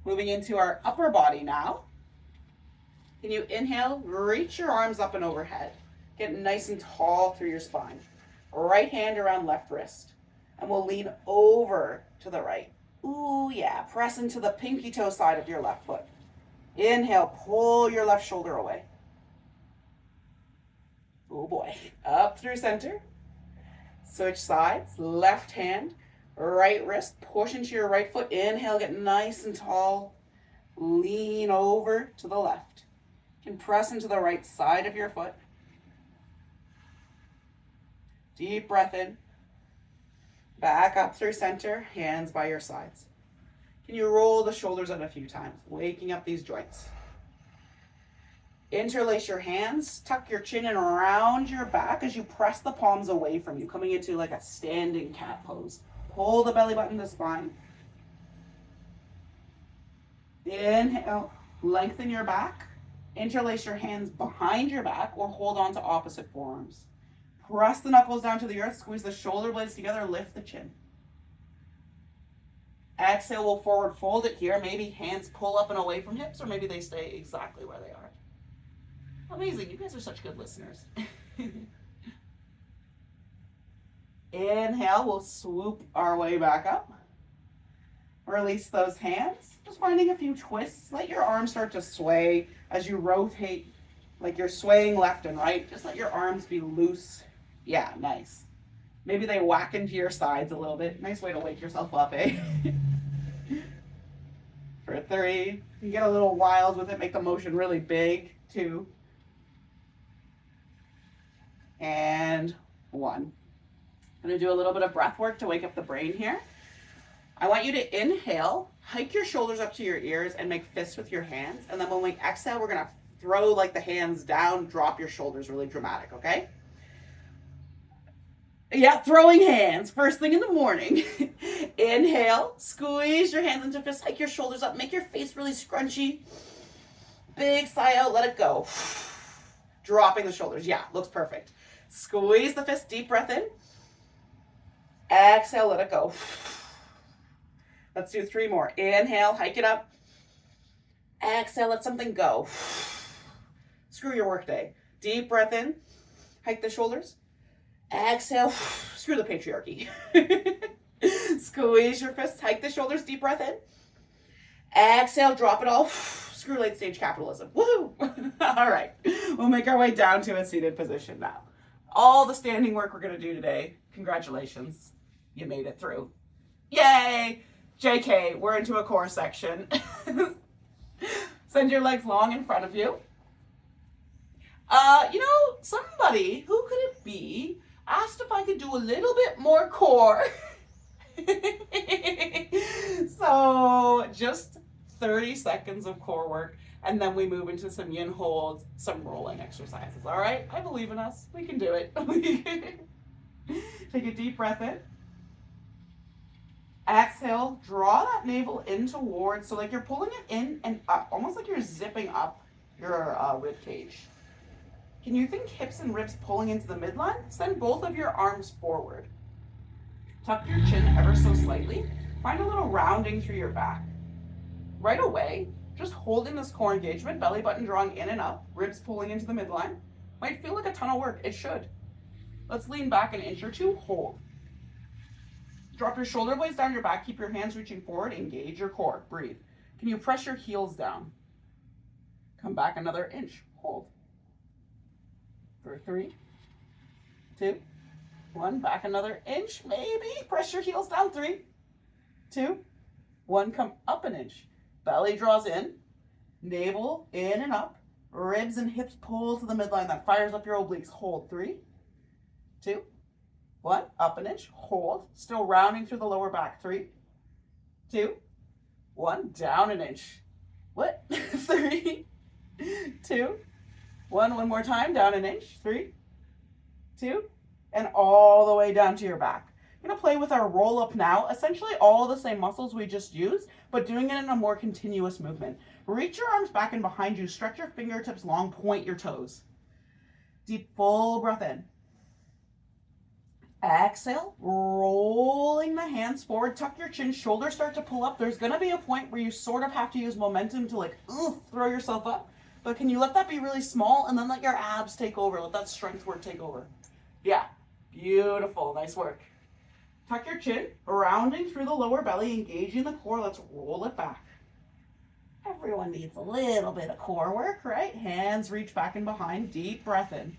Moving into our upper body now. Can you inhale, reach your arms up and overhead. Get nice and tall through your spine. Right hand around left wrist. And we'll lean over to the right. Ooh, yeah. Press into the pinky toe side of your left foot. Inhale, pull your left shoulder away. Oh boy. Up through center. Switch sides. Left hand, right wrist. Push into your right foot. Inhale, get nice and tall. Lean over to the left. You can press into the right side of your foot. Deep breath in. Back up through center, hands by your sides. Can you roll the shoulders in a few times, waking up these joints? Interlace your hands, tuck your chin in around your back as you press the palms away from you, coming into like a standing cat pose. Pull the belly button to spine. Inhale, lengthen your back. Interlace your hands behind your back or hold on to opposite forearms. Press the knuckles down to the earth, squeeze the shoulder blades together, lift the chin. Exhale, we'll forward fold it here. Maybe hands pull up and away from hips, or maybe they stay exactly where they are. Amazing, you guys are such good listeners. Inhale, we'll swoop our way back up. Release those hands. Just finding a few twists. Let your arms start to sway as you rotate, like you're swaying left and right. Just let your arms be loose. Yeah, nice. Maybe they whack into your sides a little bit. Nice way to wake yourself up, eh? For 3. You can get a little wild with it. Make the motion really big. 2. And 1. I'm going to do a little bit of breath work to wake up the brain here. I want you to inhale, hike your shoulders up to your ears, and make fists with your hands. And then when we exhale, we're going to throw like the hands down, drop your shoulders, really dramatic, okay? Yeah, throwing hands, first thing in the morning. Inhale, squeeze your hands into fists, hike your shoulders up, make your face really scrunchy. Big sigh out, let it go. Dropping the shoulders, yeah, looks perfect. Squeeze the fist, deep breath in. Exhale, let it go. Let's do 3 more. Inhale, hike it up. Exhale, let something go. Screw your workday. Deep breath in. Hike the shoulders. Exhale. Screw the patriarchy. Squeeze your fists. Hike the shoulders. Deep breath in. Exhale. Drop it all. Screw late stage capitalism. Woohoo! All right. We'll make our way down to a seated position now. All the standing work we're going to do today. Congratulations. You made it through. Yay! JK, we're into a core section. Send your legs long in front of you. Somebody, who could it be, asked if I could do a little bit more core. So just 30 seconds of core work, and then we move into some yin holds, some rolling exercises. All right? I believe in us. We can do it. Take a deep breath in. Exhale, draw that navel in towards, so like you're pulling it in and up, almost like you're zipping up your rib cage. Can you think hips and ribs pulling into the midline? Send both of your arms forward. Tuck your chin ever so slightly. Find a little rounding through your back. Right away, just holding this core engagement, belly button drawing in and up, ribs pulling into the midline. Might feel like a ton of work. It should. Let's lean back an inch or 2. Hold. Drop your shoulder blades down your back. Keep your hands reaching forward. Engage your core. Breathe. Can you press your heels down? Come back another inch. Hold. For 3, 2, 1. Back another inch, maybe. Press your heels down. 3, 2, 1. Come up an inch. Belly draws in. Navel in and up. Ribs and hips pull to the midline. That fires up your obliques. Hold. 3, 2, 1. Up an inch. Hold. Still rounding through the lower back. 3, 2, 1. Down an inch. What? 3, 2, 1. One more time. Down an inch. 3, 2, and all the way down to your back. We're going to play with our roll up now. Essentially all the same muscles we just used, but doing it in a more continuous movement. Reach your arms back and behind you. Stretch your fingertips long. Point your toes. Deep, full breath in. Exhale, rolling the hands forward, tuck your chin, shoulders start to pull up. There's gonna be a point where you sort of have to use momentum to like, throw yourself up. But can you let that be really small and then let your abs take over? Let that strength work take over. Yeah, beautiful, nice work. Tuck your chin, rounding through the lower belly, engaging the core. Let's roll it back. Everyone needs a little bit of core work, right? Hands reach back and behind, deep breath in.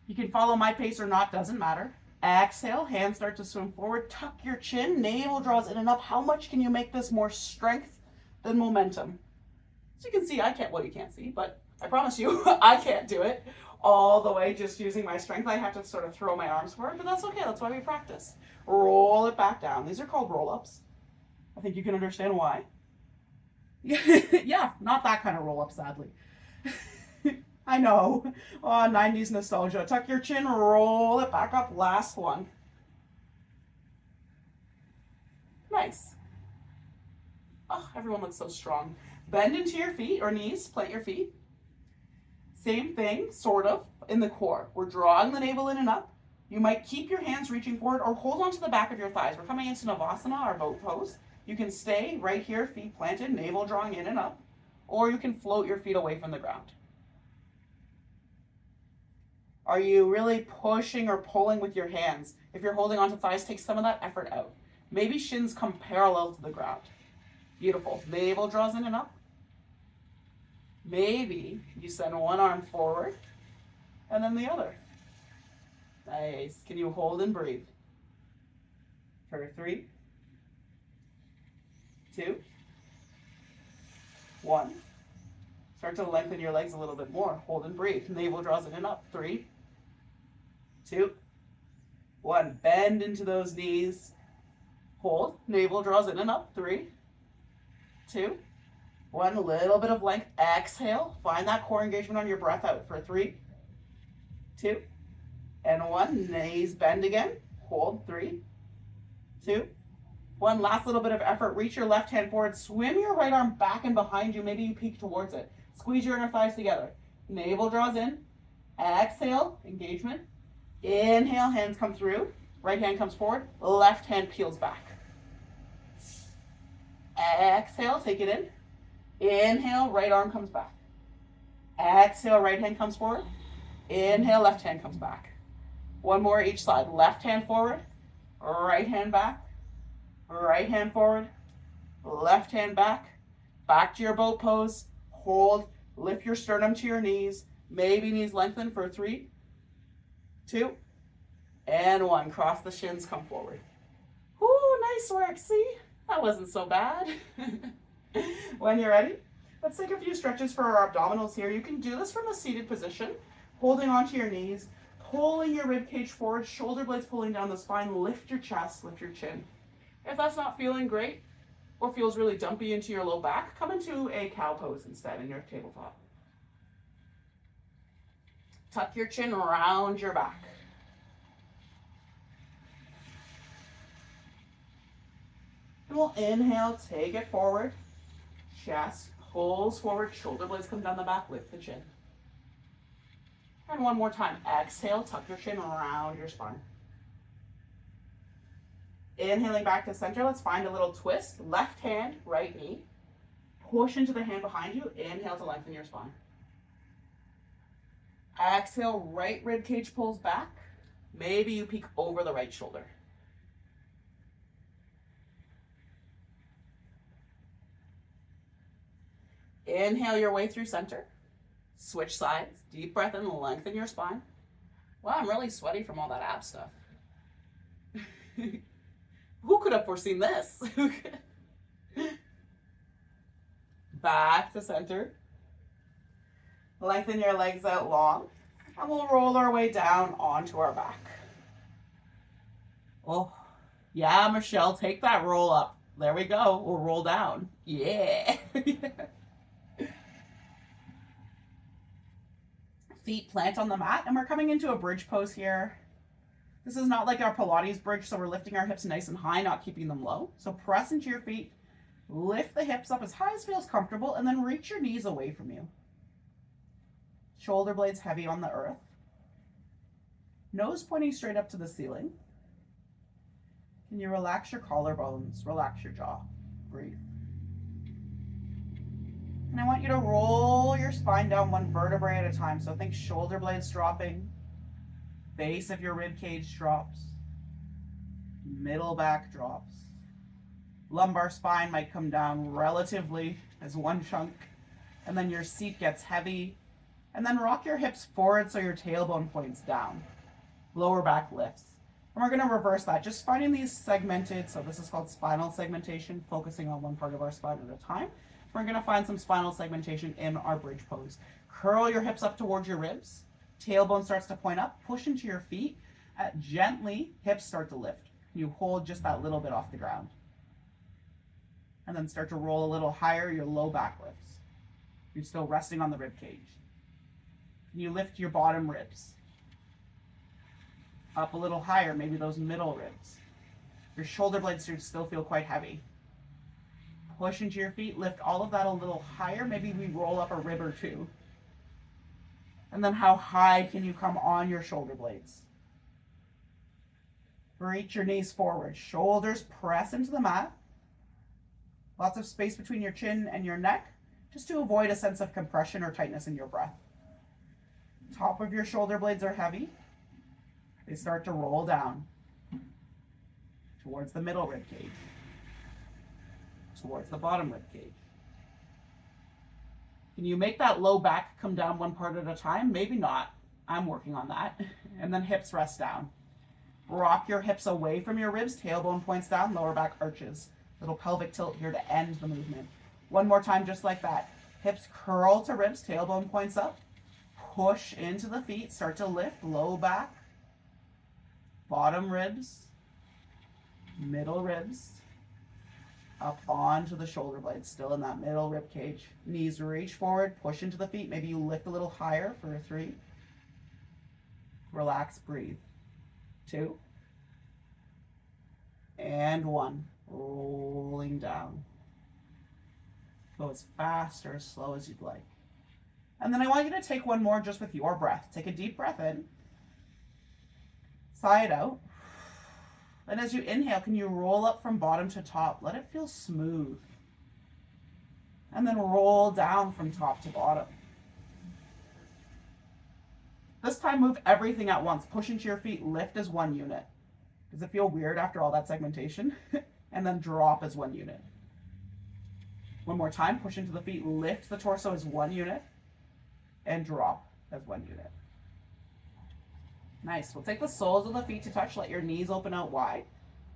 You can follow my pace or not, doesn't matter. Exhale, hands start to swim forward, tuck your chin, navel draws in and up. How much can you make this more strength than momentum? So you can see, you can't see, but I promise you, I can't do it all the way just using my strength. I have to sort of throw my arms forward, but that's okay, that's why we practice. Roll it back down. These are called roll-ups. I think you can understand why. Yeah, not that kind of roll-up, sadly. I know. Oh, 90s nostalgia. Tuck your chin, roll it back up. Last one. Nice. Oh, everyone looks so strong. Bend into your feet or knees, plant your feet. Same thing, sort of, in the core. We're drawing the navel in and up. You might keep your hands reaching forward or hold on to the back of your thighs. We're coming into Navasana, our boat pose. You can stay right here, feet planted, navel drawing in and up, or you can float your feet away from the ground. Are you really pushing or pulling with your hands? If you're holding onto thighs, take some of that effort out. Maybe shins come parallel to the ground. Beautiful. Navel draws in and up. Maybe you send one arm forward and then the other. Nice. Can you hold and breathe? For 3, 2, 1. Start to lengthen your legs a little bit more. Hold and breathe. Navel draws in and up. 3, 2, 1. Bend into those knees. Hold. Navel draws in and up. 3, 2, 1. A little bit of length. Exhale. Find that core engagement on your breath out for 3, 2, and 1. Knees bend again. Hold. 3, 2, 1. Last little bit of effort. Reach your left hand forward. Swim your right arm back and behind you. Maybe you peek towards it. Squeeze your inner thighs together. Navel draws in. Exhale. Engagement. Inhale. Hands come through. Right hand comes forward. Left hand peels back. Exhale. Take it in. Inhale. Right arm comes back. Exhale. Right hand comes forward. Inhale. Left hand comes back. One more each side. Left hand forward. Right hand back. Right hand forward. Left hand back. Back to your boat pose. Hold. Lift your sternum to your knees. Maybe knees lengthen for 3, 2, and 1. Cross the shins, come forward. Whoo, nice work. See? That wasn't so bad. When you're ready, let's take a few stretches for our abdominals here. You can do this from a seated position, holding onto your knees, pulling your rib cage forward, shoulder blades pulling down the spine. Lift your chest, lift your chin. If that's not feeling great, or feels really dumpy into your low back, come into a cow pose instead in your tabletop. Tuck your chin, round your back. And we'll inhale, take it forward. Chest pulls forward, shoulder blades come down the back, lift the chin. And one more time, exhale, tuck your chin, round your spine. Inhaling back to center, let's find a little twist. Left hand, right knee. Push into the hand behind you. Inhale to lengthen your spine. Exhale, right rib cage pulls back. Maybe you peek over the right shoulder. Inhale your way through center. Switch sides. Deep breath in, lengthen your spine. Wow, I'm really sweaty from all that ab stuff. Who could have foreseen this? Back to center. Lengthen your legs out long. And we'll roll our way down onto our back. Oh, yeah, Michelle, take that roll up. There we go. We'll roll down. Yeah. Feet plant on the mat, and we're coming into a bridge pose here. This is not like our Pilates bridge, so we're lifting our hips nice and high, not keeping them low. So press into your feet, lift the hips up as high as feels comfortable, and then reach your knees away from you. Shoulder blades heavy on the earth. Nose pointing straight up to the ceiling. Can you relax your collarbones? Relax your jaw. Breathe. And I want you to roll your spine down one vertebrae at a time. So think shoulder blades dropping, base of your rib cage drops, middle back drops. Lumbar spine might come down relatively as one chunk, and then your seat gets heavy, and then rock your hips forward so your tailbone points down. Lower back lifts. And we're going to reverse that, just finding these segmented, so this is called spinal segmentation, focusing on one part of our spine at a time. We're going to find some spinal segmentation in our bridge pose. Curl your hips up towards your ribs. Tailbone starts to point up. Push into your feet. Gently, hips start to lift. You hold just that little bit off the ground. And then start to roll a little higher, your low back lifts. You're still resting on the rib cage. You lift your bottom ribs. Up a little higher, maybe those middle ribs. Your shoulder blades should still feel quite heavy. Push into your feet, lift all of that a little higher. Maybe we roll up a rib or two. And then how high can you come on your shoulder blades? Reach your knees forward. Shoulders press into the mat. Lots of space between your chin and your neck, just to avoid a sense of compression or tightness in your breath. Top of your shoulder blades are heavy. They start to roll down towards the middle rib cage, towards the bottom rib cage. Can you make that low back come down one part at a time? Maybe not. I'm working on that. And then hips rest down. Rock your hips away from your ribs, tailbone points down, lower back arches. Little pelvic tilt here to end the movement. One more time, just like that. Hips curl to ribs, tailbone points up. Push into the feet, start to lift, low back. Bottom ribs, middle ribs, up onto the shoulder blades, still in that middle rib cage. Knees reach forward, push into the feet. Maybe you lift a little higher for a 3. Relax, breathe. 2. And 1. Rolling down. Go as fast or as slow as you'd like. And then I want you to take one more just with your breath. Take a deep breath in. Sigh it out. And as you inhale, can you roll up from bottom to top? Let it feel smooth. And then roll down from top to bottom. This time, move everything at once. Push into your feet, lift as one unit. Does it feel weird after all that segmentation? And then drop as one unit. One more time, push into the feet, lift the torso as one unit, and drop as one unit. Nice. We'll take the soles of the feet to touch. Let your knees open out wide.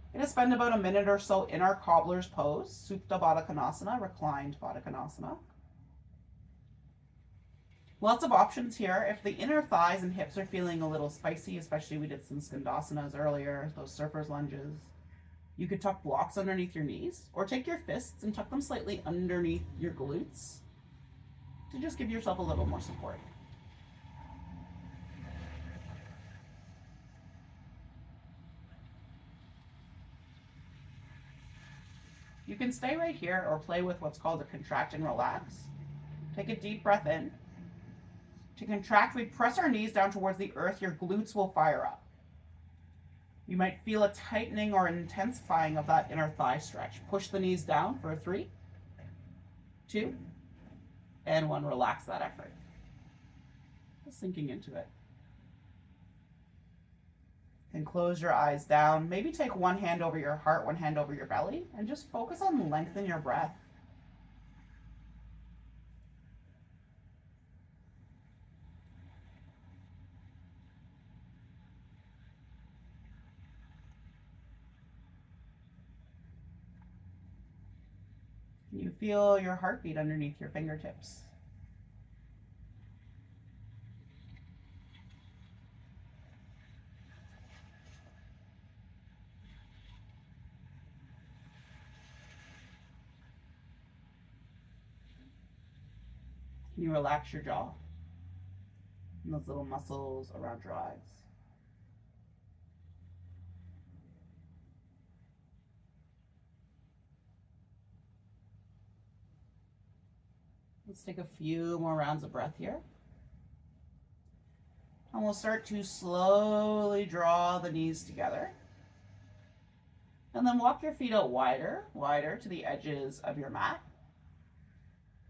We're going to spend about a minute or so in our cobbler's pose, Supta Baddha Konasana, reclined Baddha Konasana. Lots of options here. If the inner thighs and hips are feeling a little spicy, especially we did some Skandasanas earlier, those surfer's lunges, you could tuck blocks underneath your knees, or take your fists and tuck them slightly underneath your glutes to just give yourself a little more support. You can stay right here or play with what's called a contract and relax. Take a deep breath in. To contract, we press our knees down towards the earth. Your glutes will fire up. You might feel a tightening or intensifying of that inner thigh stretch. Push the knees down for a 3, 2, and 1. Relax that effort. Just sinking into it. And close your eyes down. Maybe take one hand over your heart, one hand over your belly, and just focus on lengthening your breath. Can you feel your heartbeat underneath your fingertips? Can you relax your jaw and those little muscles around your eyes? Let's take a few more rounds of breath here. And we'll start to slowly draw the knees together. And then walk your feet out wider, wider to the edges of your mat.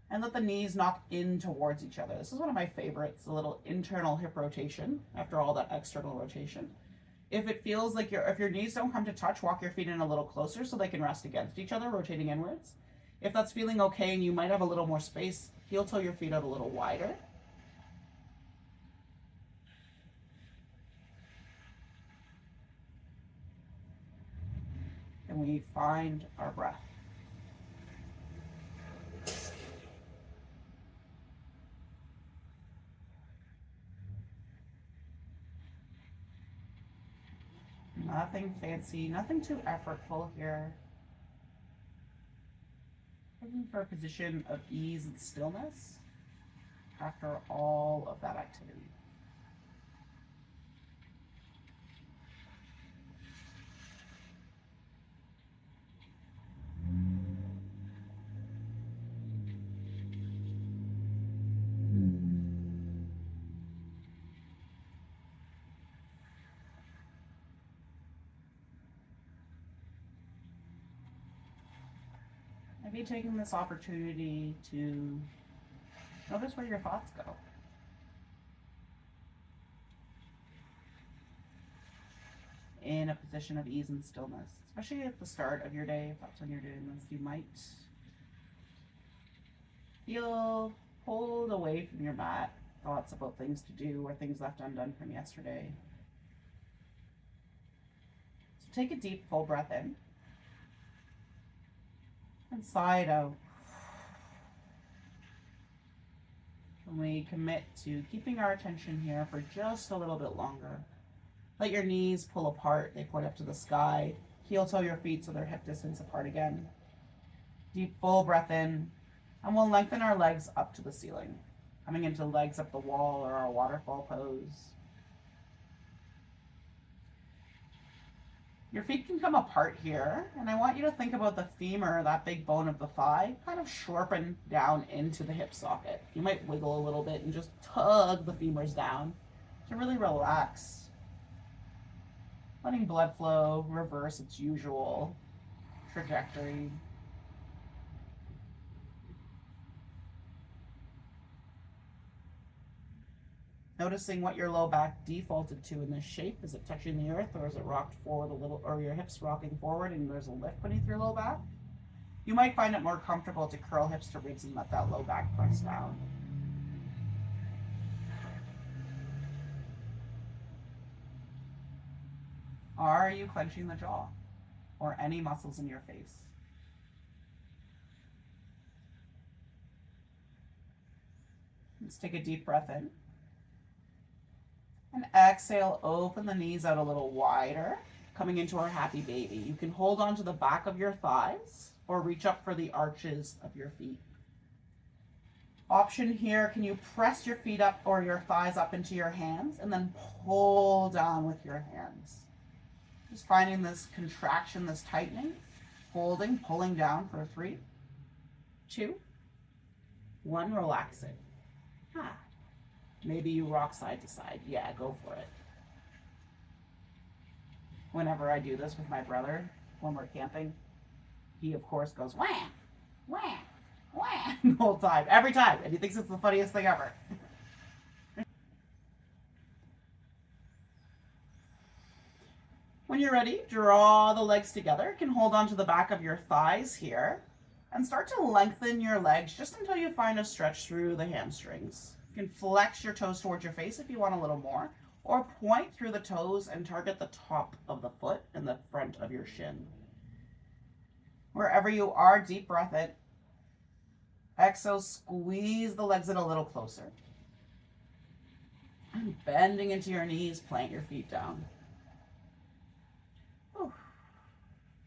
And let the knees knock in towards each other. This is one of my favorites, the little internal hip rotation after all that external rotation. If it feels like if your knees don't come to touch, walk your feet in a little closer so they can rest against each other, rotating inwards. If that's feeling okay and you might have a little more space, heel toe your feet out a little wider. And we find our breath. Nothing fancy, nothing too effortful here. Looking for a position of ease and stillness after all of that activity. Maybe taking this opportunity to notice where your thoughts go. In a position of ease and stillness, especially at the start of your day, if that's when you're doing this, you might feel pulled away from your mat, thoughts about things to do or things left undone from yesterday. So take a deep, full breath in. And sigh it out. And we commit to keeping our attention here for just a little bit longer. Let your knees pull apart, they point up to the sky. Heel toe your feet so they're hip distance apart again. Deep, full breath in. And we'll lengthen our legs up to the ceiling, coming into legs up the wall or our waterfall pose. Your feet can come apart here, and I want you to think about the femur, that big bone of the thigh, kind of sharpen down into the hip socket. You might wiggle a little bit and just tug the femurs down to really relax. Letting blood flow reverse its usual trajectory. Noticing what your low back defaulted to in this shape. Is it touching the earth, or is it rocked forward a little, or your hips rocking forward and there's a lift beneath your low back? You might find it more comfortable to curl hips to ribs and let that low back press down. Are you clenching the jaw or any muscles in your face? Let's take a deep breath in. And exhale, open the knees out a little wider, coming into our happy baby. You can hold on to the back of your thighs or reach up for the arches of your feet. Option here, can you press your feet up or your thighs up into your hands and then pull down with your hands? Just finding this contraction, this tightening, holding, pulling down for 3, 2, 1, relax it. Maybe you rock side to side. Yeah, go for it. Whenever I do this with my brother, when we're camping, he of course goes wham, wham, wham the whole time, every time, and he thinks it's the funniest thing ever. When you're ready, draw the legs together. You can hold onto the back of your thighs here and start to lengthen your legs just until you find a stretch through the hamstrings. You can flex your toes towards your face if you want a little more, or point through the toes and target the top of the foot and the front of your shin. Wherever you are, deep breath in. Exhale, squeeze the legs in a little closer. And bending into your knees, plant your feet down.